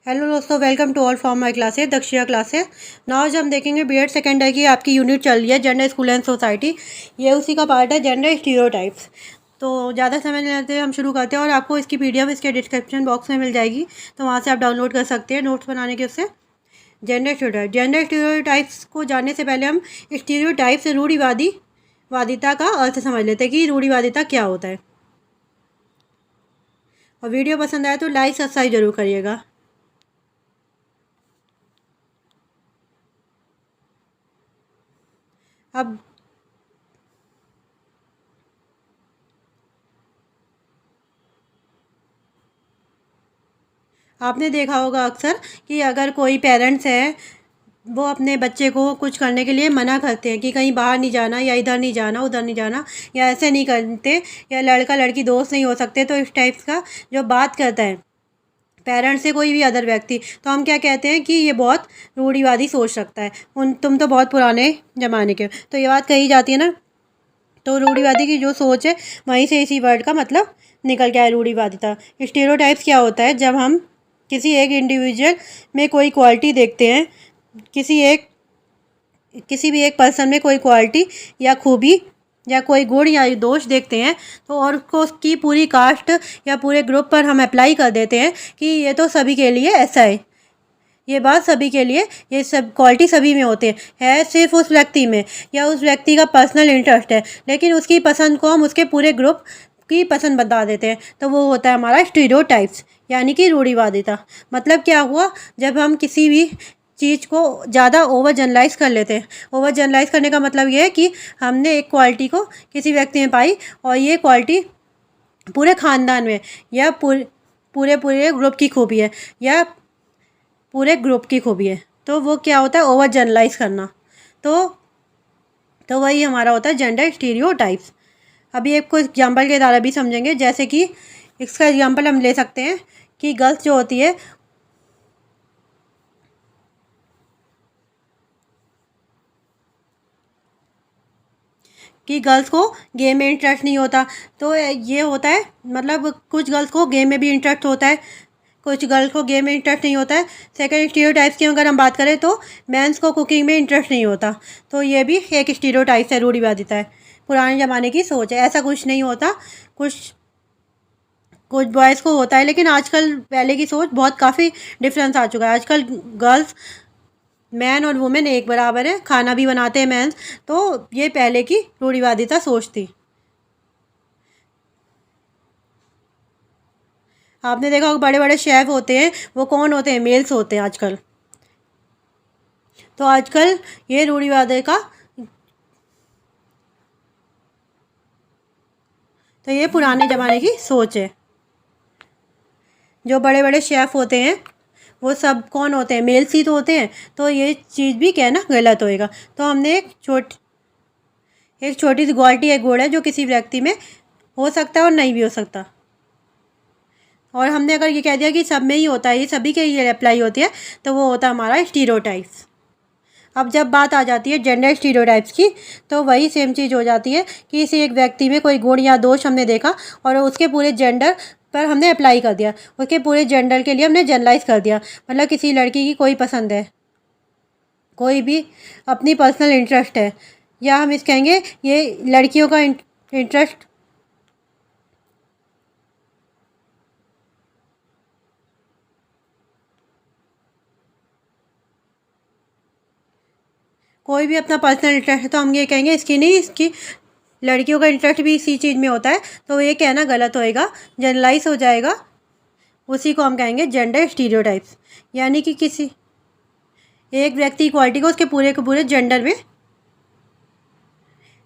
Hello दोस्तों, welcome to all from my classes Dakshiya classes. Now आज हम देखेंगे बीएड सेकेंड ईयर की आपकी यूनिट चल रही है जेंडर स्कूल एंड सोसाइटी। ये उसी का पार्ट है, जेंडर स्टीरियोटाइप्स। तो ज़्यादा समय नहीं लेते, हम शुरू करते हैं। और आपको इसकी पीडीएफ इसके डिस्क्रिप्शन बॉक्स में मिल जाएगी, तो वहाँ से आप डाउनलोड कर सकते हैं नोट्स बनाने के। उससे जेंडर स्टीरियोटाइप्स को जानने से पहले हम स्टीरियोटाइप से रूढ़िवादिता का अर्थ समझ लेते हैं कि रूढ़िवादिता क्या होता है। और वीडियो पसंद आए तो लाइक सब्सक्राइब जरूर करिएगा। अब आपने देखा होगा अक्सर कि अगर कोई पेरेंट्स है, वो अपने बच्चे को कुछ करने के लिए मना करते हैं कि कहीं बाहर नहीं जाना, या इधर नहीं जाना, उधर नहीं जाना, या ऐसे नहीं करते, या लड़का लड़की दोस्त नहीं हो सकते। तो इस टाइप का जो बात करता है पेरेंट्स से कोई भी अदर व्यक्ति, तो हम क्या कहते हैं कि ये बहुत रूढ़िवादी सोच रखता है, तुम तो बहुत पुराने ज़माने के। तो ये बात कही जाती है ना। तो रूढ़िवादी की जो सोच है, वहीं से इसी वर्ड का मतलब निकल गया है, रूढ़िवादिता। स्टीरियोटाइप्स क्या होता है? जब हम किसी एक इंडिविजुअल में कोई क्वालिटी देखते हैं, किसी भी एक पर्सन में कोई क्वालिटी या खूबी या कोई गुण या दोष देखते हैं, तो और उसको उसकी पूरी कास्ट या पूरे ग्रुप पर हम अप्लाई कर देते हैं कि ये तो सभी के लिए ऐसा है, ये बात सभी के लिए, ये सब क्वालिटी सभी में होते हैं सिर्फ उस व्यक्ति में, या उस व्यक्ति का पर्सनल इंटरेस्ट है, लेकिन उसकी पसंद को हम उसके पूरे ग्रुप की पसंद बता देते हैं। तो वो होता है हमारा स्टीरियोटाइप्स, यानी कि रूढ़िवादिता। मतलब क्या हुआ? जब हम किसी भी चीज़ को ज़्यादा ओवर जनरलाइज कर लेते हैं। ओवर जनरलाइज करने का मतलब ये है कि हमने एक क्वालिटी को किसी व्यक्ति में पाई, और ये क्वालिटी पूरे ख़ानदान में, या पूरे पूरे ग्रुप की खूबी है, या पूरे ग्रुप की खूबी है। तो वो क्या होता है? ओवर जनरलाइज करना। तो वही हमारा होता है जेंडर स्टीरियोटाइप्स। अभी एक कुछ एग्जाम्पल के द्वारा भी समझेंगे। जैसे कि इसका एग्जाम्पल हम ले सकते हैं कि गर्ल्स जो होती है, कि गर्ल्स को गेम में इंटरेस्ट नहीं होता। तो ये होता है, मतलब कुछ गर्ल्स को गेम में भी इंटरेस्ट होता है, कुछ गर्ल्स को गेम में इंटरेस्ट नहीं होता है। सेकंड स्टीरियोटाइप्स की अगर हम बात करें, तो मेंस को कुकिंग में इंटरेस्ट नहीं होता। तो ये भी एक स्टीरियोटाइप है, रूढ़िवादिता है, पुराने ज़माने की सोच है। ऐसा कुछ नहीं होता, कुछ कुछ बॉयज़ को होता है, लेकिन आजकल पहले की सोच बहुत काफ़ी डिफरेंस आ चुका है। आजकल गर्ल्स, मैन और वुमेन एक बराबर है, खाना भी बनाते हैं मैन। तो ये पहले की रूढ़िवादिता सोच थी। आपने देखा होगा बड़े बड़े शेफ होते हैं, वो कौन होते हैं? मेल्स होते हैं आजकल। तो आजकल ये रूढ़िवादी का, तो ये पुराने ज़माने की सोच है। जो बड़े बड़े शेफ़ होते हैं, वो सब कौन होते हैं? मेल्स ही तो होते हैं। तो ये चीज़ भी कहना गलत होएगा। तो हमने एक छोटी सी क्वालिटी, एक गुण है जो किसी व्यक्ति में हो सकता है और नहीं भी हो सकता। और हमने अगर ये कह दिया कि सब में ही होता है, ये सभी के लिए अप्लाई होती है, तो वो होता है हमारा स्टीरियोटाइप्स। अब जब बात आ जाती है जेंडर स्टीरियोटाइप्स की, तो वही सेम चीज़ हो जाती है कि किसी एक व्यक्ति में कोई गुण या दोष हमने देखा, और उसके पूरे जेंडर पर हमने अप्लाई कर दिया, उसके पूरे जेंडर के लिए हमने जनरलाइज कर दिया। मतलब किसी लड़की की कोई पसंद है, कोई भी अपनी पर्सनल इंटरेस्ट है, या हम इस कहेंगे ये लड़कियों का इंटरेस्ट, कोई भी अपना पर्सनल इंटरेस्ट है, तो हम ये कहेंगे इसकी नहीं, इसकी लड़कियों का इंटरेस्ट भी इसी चीज़ में होता है। तो ये कहना गलत होएगा, जनरलाइज हो जाएगा। उसी को हम कहेंगे जेंडर स्टीरियोटाइप्स, यानी कि किसी एक व्यक्ति क्वालिटी को उसके पूरे के पूरे जेंडर में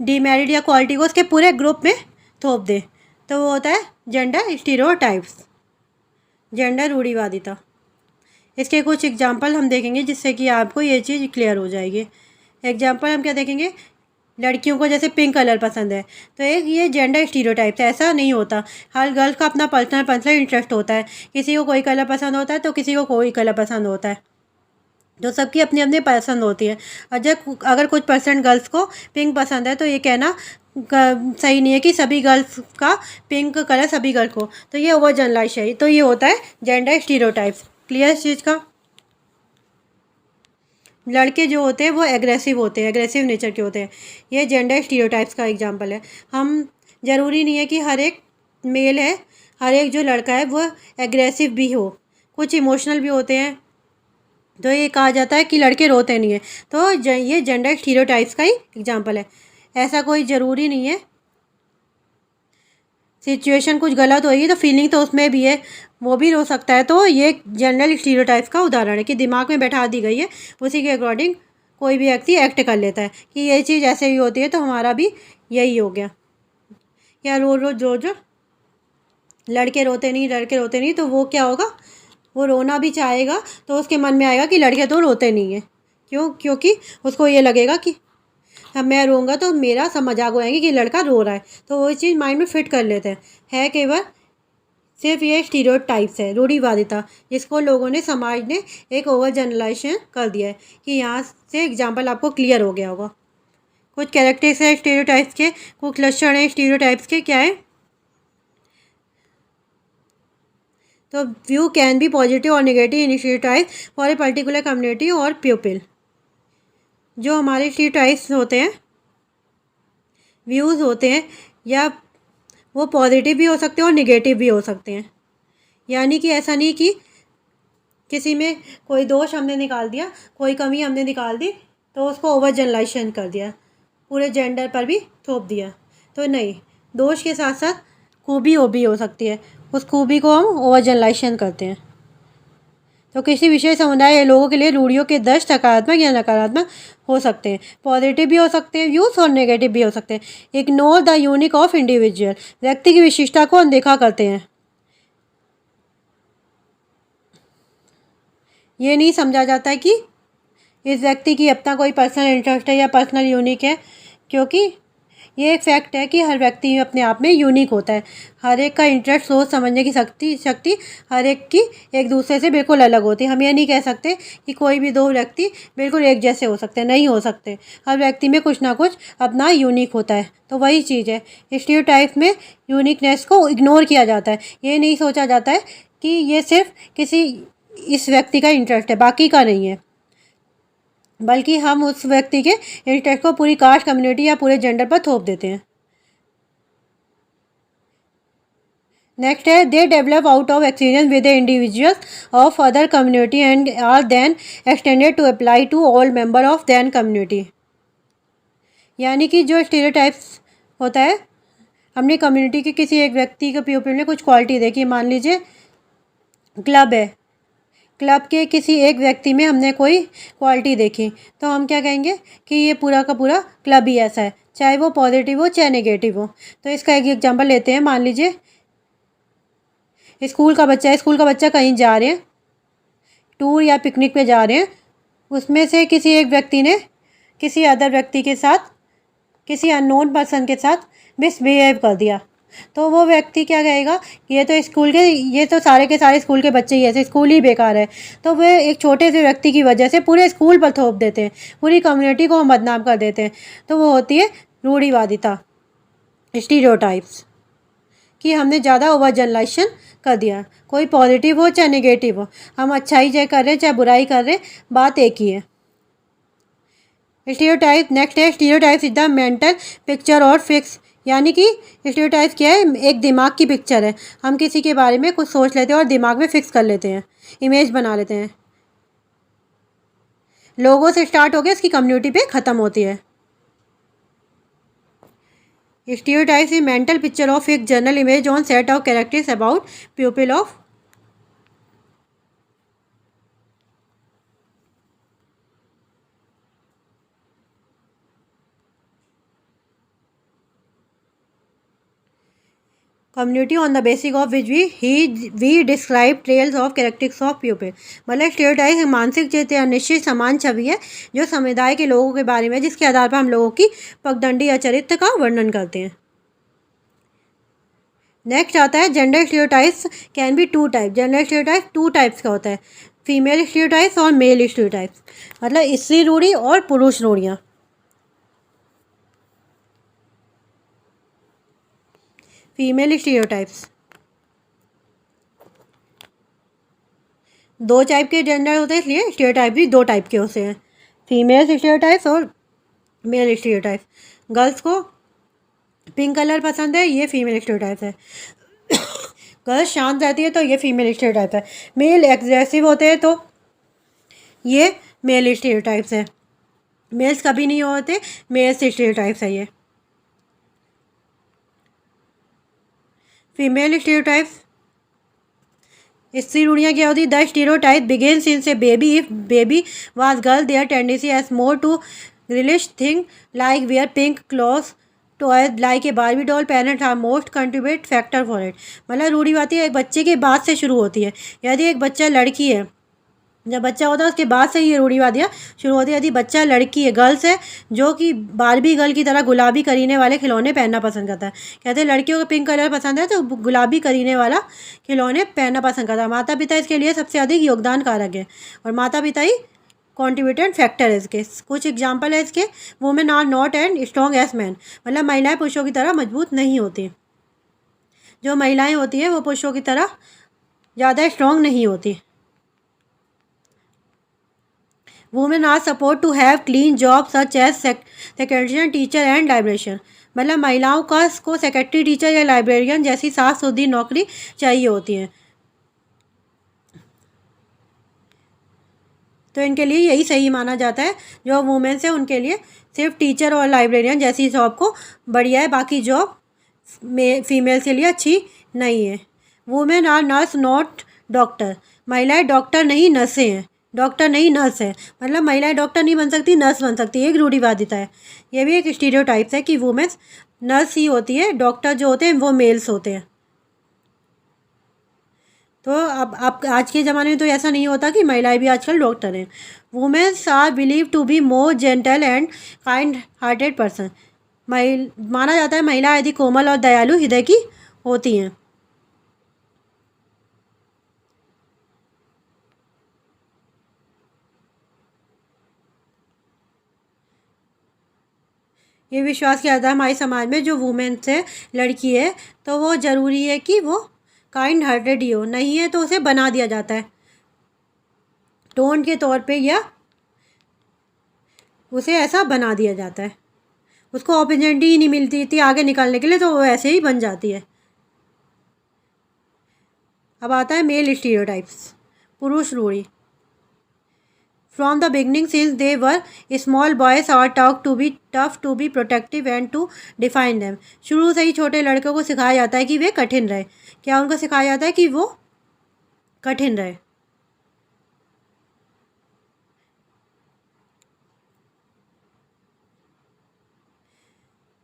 डीमेरिट, या क्वालिटी को उसके पूरे ग्रुप में थोप दे, तो वो होता है जेंडर स्टीरियोटाइप्स, जेंडर रूढ़िवादिता। इसके कुछ एग्जांपल हम देखेंगे, जिससे कि आपको ये चीज़ क्लियर हो जाएगी। एग्जांपल हम क्या देखेंगे? लड़कियों को जैसे पिंक कलर पसंद है, तो एक ये जेंडर स्टीरियोटाइप है। ऐसा नहीं होता, हर गर्ल का अपना पर्सनल इंटरेस्ट होता है। किसी को कोई कलर पसंद होता है, तो किसी को कोई कलर पसंद होता है। जो सबकी अपनी अपनी पसंद होती है। और जब अगर कुछ परसेंट गर्ल्स को पिंक पसंद है, तो ये कहना सही नहीं है कि सभी गर्ल्स का पिंक कलर सभी गर्ल को, तो ये ओवर जनरलाइज है। तो ये होता है जेंडर स्टीरियोटाइप्स। क्लियर इस चीज़ का? लड़के जो होते हैं वो एग्रेसिव होते हैं, एग्रेसिव नेचर के होते हैं। ये जेंडर स्टीरियोटाइप्स का एग्जांपल है। हम ज़रूरी नहीं है कि हर एक मेल है, हर एक जो लड़का है वो एग्रेसिव भी हो, कुछ इमोशनल भी होते हैं। तो ये कहा जाता है कि लड़के रोते नहीं हैं, तो ये जेंडर स्टीरियोटाइप्स का ही एग्जांपल है। ऐसा कोई ज़रूरी नहीं है। सिचुएशन कुछ गलत होगी तो फीलिंग तो उसमें भी है, वो भी रो सकता है। तो ये जनरल स्टीरियोटाइप्स का उदाहरण है कि दिमाग में बैठा दी गई है, उसी के अकॉर्डिंग कोई भी व्यक्ति एक्ट कर लेता है कि ये चीज़ ऐसे ही होती है तो हमारा भी यही हो गया। या रो लड़के रोते नहीं, लड़के रोते नहीं, तो वो क्या होगा, वो रोना भी चाहेगा तो उसके मन में आएगा कि लड़के तो रोते नहीं हैं। क्यों? क्योंकि उसको ये लगेगा कि अब मैं रोऊंगा तो मेरा सब मजाक उड़ाएंगे कि लड़का रो रहा है, तो वो चीज़ माइंड में फिट कर लेते हैं। है केवल सिर्फ ये स्टीरियोटाइप्स है, रूढ़िवादिता, जिसको लोगों ने, समाज ने एक ओवर जनरलाइजेशन कर दिया है। कि यहाँ से एग्जाम्पल आपको क्लियर हो गया होगा। कुछ कैरेक्टर्स है स्टीरियोटाइप्स के, कुछ लक्षण है स्टीरियोटाइप्स के, क्या है? तो व्यू कैन बी पॉजिटिव और negative in stereotype for a particular community और पीपल। जो हमारे स्टीरियोटाइप्स होते हैं, व्यूज़ होते हैं, या वो पॉजिटिव भी हो सकते हैं और निगेटिव भी हो सकते हैं। यानी कि ऐसा नहीं कि किसी में कोई दोष हमने निकाल दिया, कोई कमी हमने निकाल दी तो उसको ओवर जनरलाइजेशन कर दिया, पूरे जेंडर पर भी थोप दिया। तो नहीं, दोष के साथ साथ खूबी वो भी हो सकती है, उस खूबी को हम ओवर जनरलाइजेशन करते हैं। तो किसी विशेष समुदाय या लोगों के लिए रूढ़ियों के 10 सकारात्मक या नकारात्मक हो सकते हैं, पॉजिटिव भी हो सकते हैं व्यूज और नेगेटिव भी हो सकते हैं। Ignore the unique of individual, व्यक्ति की विशिष्टता को अनदेखा करते हैं। ये नहीं समझा जाता है कि इस व्यक्ति की अपना कोई पर्सनल इंटरेस्ट है या पर्सनल यूनिक है, क्योंकि ये एक फैक्ट है कि हर व्यक्ति अपने आप में यूनिक होता है। हर एक का इंटरेस्ट, सोच समझने की शक्ति हर एक की एक दूसरे से बिल्कुल अलग होती है। हम ये नहीं कह सकते कि कोई भी दो व्यक्ति बिल्कुल एक जैसे हो सकते हैं, नहीं हो सकते। हर व्यक्ति में कुछ ना कुछ अपना यूनिक होता है। तो वही चीज़ है, स्टीरियोटाइप में यूनिकनेस को इग्नोर किया जाता है। ये नहीं सोचा जाता है कि ये सिर्फ किसी इस व्यक्ति का इंटरेस्ट है, बाकी का नहीं है, बल्कि हम उस व्यक्ति के इंटरेस्ट को पूरी कास्ट, कम्युनिटी या पूरे जेंडर पर थोप देते हैं। नेक्स्ट है, they develop out of experience with the individuals of other community and are then extended to apply to all member of than community. यानी कि जो स्टीरियोटाइप्स होता है, हमने कम्युनिटी के किसी एक व्यक्ति के पीपल में कुछ क्वालिटी देखी, मान लीजिए क्लब है, क्लब के किसी एक व्यक्ति में हमने कोई क्वालिटी देखी, तो हम क्या कहेंगे कि ये पूरा का पूरा क्लब ही ऐसा है, चाहे वो पॉजिटिव हो चाहे नेगेटिव हो। तो इसका एक एग्जांपल लेते हैं। मान लीजिए स्कूल का बच्चा है, स्कूल का बच्चा कहीं जा रहे हैं, टूर या पिकनिक पे जा रहे हैं, उसमें से किसी एक व्यक्ति ने किसी अदर व्यक्ति के साथ, किसी अननोन पर्सन के साथ मिसबिहेव कर दिया, तो वो व्यक्ति क्या कहेगा कि ये तो सारे के सारे स्कूल के बच्चे ही ऐसे, स्कूल ही बेकार है। तो वे एक छोटे से व्यक्ति की वजह से पूरे स्कूल पर थोप देते हैं, पूरी कम्युनिटी को हम बदनाम कर देते हैं। तो वो होती है रूढ़िवादिता, स्टीरियोटाइप्स, कि हमने ज़्यादा ओवर जनरलाइजेशन कर दिया। कोई पॉजिटिव हो चाहे नेगेटिव हो, हम अच्छाई चाहे कर रहे हैं चाहे बुराई कर रहे हैं, बात एक ही है। स्टीरियोटाइप नेक्स्ट है, stereotype is the mental picture और फिक्स। यानी कि स्टीरियोटाइप क्या है, एक दिमाग की पिक्चर है। हम किसी के बारे में कुछ सोच लेते हैं और दिमाग में फिक्स कर लेते हैं, इमेज बना लेते हैं। लोगों से स्टार्ट होकर इसकी कम्युनिटी पे ख़त्म होती है। Stereotype is mental picture of एक general image on set of characters about people of. Community on the basic of which we describe trails of characteristics of people. मतलब स्टीरियोटाइप मानसिक चित्र या निश्चित समान छवि है जो समुदाय के लोगों के बारे में, जिसके आधार पर हम लोगों की पगडंडी या चरित्र का वर्णन करते हैं। नेक्स्ट आता है gender stereotypes can be two type. Gender stereotype two types का होता है, फीमेल स्टीरियोटाइप्स और मेल स्टीरियोटाइप्स। मतलब स्त्री रूढ़ी और पुरुष रूढ़ियाँ। फीमेल स्टीरियोटाइप्स दो टाइप के जेंडर होते हैं, इसलिए स्टीरियोटाइप भी दो टाइप के होते हैं, फीमेल स्टीरियोटाइप्स और मेल स्टीरियोटाइप्स। गर्ल्स को पिंक कलर पसंद है, ये फीमेल स्टीरियोटाइप है। गर्ल्स शांत रहती है तो ये फीमेल स्टीरियोटाइप है। मेल एग्रेसिव होते हैं तो ये मेल स्टीरियोटाइप्स है। मेल्स कभी नहीं होते, मेल स्टीरियोटाइप्स है ये। फीमेल स्टीरियोटाइप्स, इसकी रूढ़ियाँ क्या होती है? The stereotype begin since a baby, if baby was girl their tendency as more to relish thing like wear pink cloth toys like a Barbie doll, parents are most contribute factor for it. मतलब रूढ़िवादी एक बच्चे के बाद से शुरू होती है। यदि एक बच्चा लड़की है, जब बच्चा होता है उसके बाद से ही ये रूढ़िवादियाँ शुरू होती है। यदि बच्चा लड़की है, गर्ल्स है, जो कि बारबी गर्ल की तरह गुलाबी करीने वाले खिलौने पहनना पसंद करता है, कहते हैं लड़कियों को पिंक कलर पसंद है तो गुलाबी करीने वाला खिलौने पहनना पसंद करता है। माता पिता इसके लिए सबसे अधिक योगदान कारक है और माता पिता ही कॉन्ट्रीब्यूटेड फैक्टर है इसके। कुछ एग्जाम्पल है इसके, women are not and strong as man, मतलब महिलाएं पुरुषों की तरह मजबूत नहीं होती। जो महिलाएं होती हैं वो पुरुषों की तरह ज़्यादा स्ट्रॉन्ग नहीं होती। Women are support to have clean job such as secretarian, teacher and librarian, मतलब महिलाओं को सेक्रेटरी, टीचर या लाइब्रेरियन जैसी साफ सुथरी नौकरी चाहिए होती है। तो इनके लिए यही सही माना जाता है। जो वुमेन्स है उनके लिए सिर्फ टीचर और लाइब्रेरियन जैसी जॉब को बढ़िया है, बाकी जॉब फीमेल्स के लिए अच्छी नहीं है। Women are nurse not doctor, महिलाएं डॉक्टर नहीं नर्सें हैं, डॉक्टर नहीं नर्स है, मतलब महिलाएं डॉक्टर नहीं बन सकती, नर्स बन सकती है। एक रूढ़िवादिता है, ये भी एक स्टीरियोटाइप्स है कि वुमेन्स नर्स ही होती है, डॉक्टर जो होते हैं वो मेल्स होते हैं। तो अब आज के ज़माने में तो ऐसा नहीं होता कि महिलाएं भी आजकल डॉक्टर हैं। Womens are believe to be more gentle and kind hearted person, माना जाता है महिला यदि कोमल और दयालु हृदय की होती हैं। ये विश्वास किया जाता है हमारे समाज में, जो वुमेन्स है, लड़की है, तो वो ज़रूरी है कि वो काइंड हार्टेड ही हो, नहीं है तो उसे बना दिया जाता है टोन के तौर पे, या उसे ऐसा बना दिया जाता है। उसको अपॉर्चुनिटी ही नहीं मिलती थी आगे निकलने के लिए, तो वो ऐसे ही बन जाती है। अब आता है मेल स्टीरियोटाइप्स, पुरुष रूढ़ी। From the beginning since they were small boys are talk to be tough to be protective and to define them, शुरू से ही छोटे लड़कों को सिखाया जाता है कि वे कठिन रहे। क्या उनको सिखाया जाता है? कि वो कठिन रहे।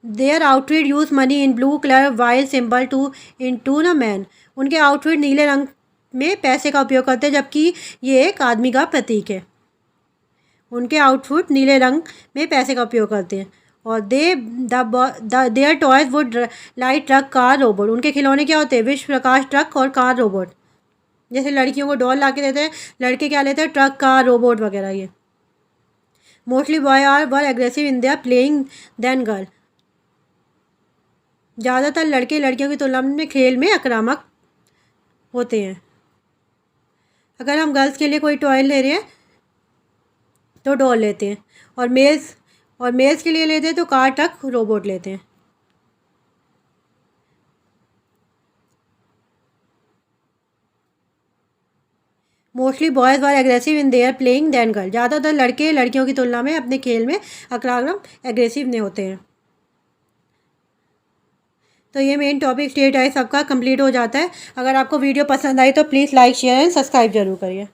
Their outfit use money in blue colour while symbol to in to a man, उनके आउटफिट नीले रंग में पैसे का उपयोग करते हैं, जबकि ये एक आदमी का प्रतीक है। उनके आउटफिट नीले रंग में पैसे का उपयोग करते हैं। और their toys would light truck car robot, उनके खिलौने क्या होते हैं? विश्व प्रकाश ट्रक और कार रोबोट। जैसे लड़कियों को डॉल ला के देते हैं, लड़के क्या लेते हैं? ट्रक, कार, रोबोट वगैरह। ये mostly boy are were aggressive in their playing then girl, ज़्यादातर लड़के लड़कियों की तुलना में खेल में आक्रामक होते हैं। अगर हम गर्ल्स के लिए कोई टॉय ले रहे हैं तो डॉल लेते हैं, और मेल्स के लिए लेते हैं तो कार, ट्रक, रोबोट लेते हैं। Mostly boys were aggressive in their playing than girl, ज़्यादातर लड़के लड़कियों की तुलना में अपने खेल में आक्रामक एग्रेसिव नहीं होते हैं। तो ये मेन टॉपिक स्टेट सबका कंप्लीट हो जाता है। अगर आपको वीडियो पसंद आई तो please like, share and subscribe जरूर करिए।